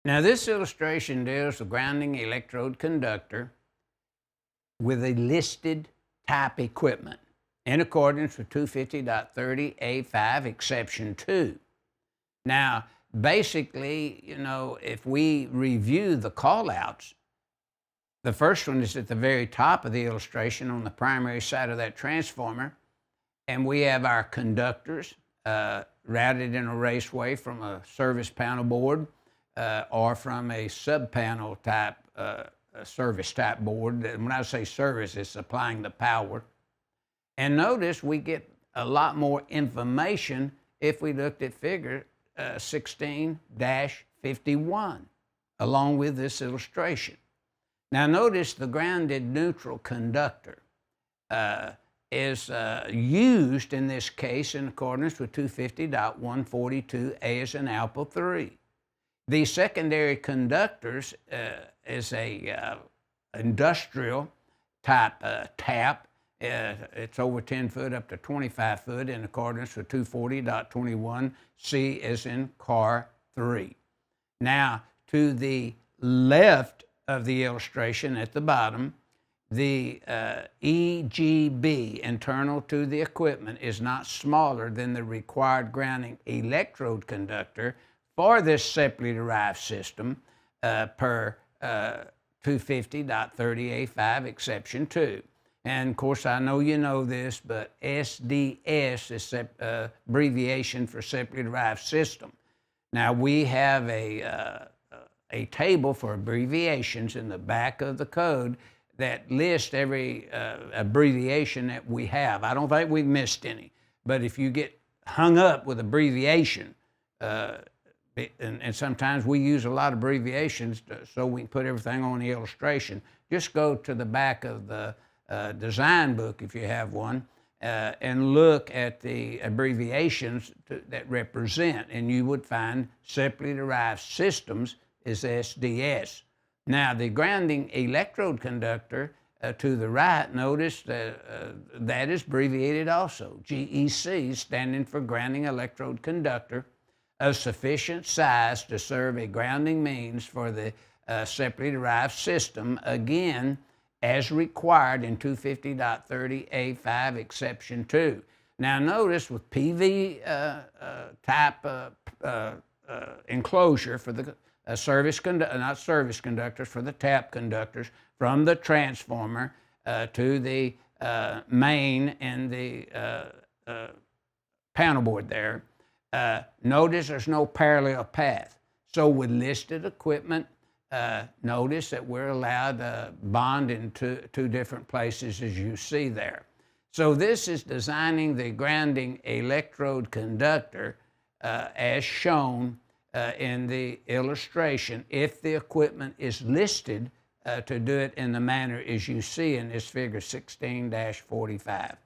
Now this illustration deals with grounding electrode conductor with a listed type equipment in accordance with 250.30A5 exception 2. Now basically, if we review the callouts, the first one is at the very top of the illustration on the primary side of that transformer, and we have our conductors routed in a raceway from a service panel board or from a sub-panel type service type board. When I say service, it's supplying the power. And notice we get a lot more information if we looked at figure 16-51 along with this illustration. Now notice the grounded neutral conductor is used in this case in accordance with 250.142A as an alpha 3. The secondary conductors is a industrial type tap. It's over 10 foot up to 25 foot in accordance with 240.21C as in car 3. Now to the left of the illustration at the bottom, the EGB, internal to the equipment, is not smaller than the required grounding electrode conductor for this separately derived system per 250.30A5 exception 2. And of course, I know you know this, but SDS is abbreviation for separately derived system. Now we have a table for abbreviations in the back of the code that lists every abbreviation that we have. I don't think we've missed any, but if you get hung up with abbreviation, and sometimes we use a lot of abbreviations so we can put everything on the illustration, just go to the back of the design book, if you have one, and look at the abbreviations that represent, and you would find separately derived systems is SDS. Now, the grounding electrode conductor to the right, notice that is abbreviated also. GEC, standing for grounding electrode conductor of sufficient size to serve a grounding means for the separately derived system, again, as required in 250.30A5 exception 2. Now, notice with PV type enclosure for the not service conductors, for the tap conductors from the transformer to the main and the panel board there. Notice there's no parallel path. So with listed equipment, notice that we're allowed to bond in two different places as you see there. So this is designing the grounding electrode conductor as shown in the illustration if the equipment is listed to do it in the manner as you see in this figure 16-45.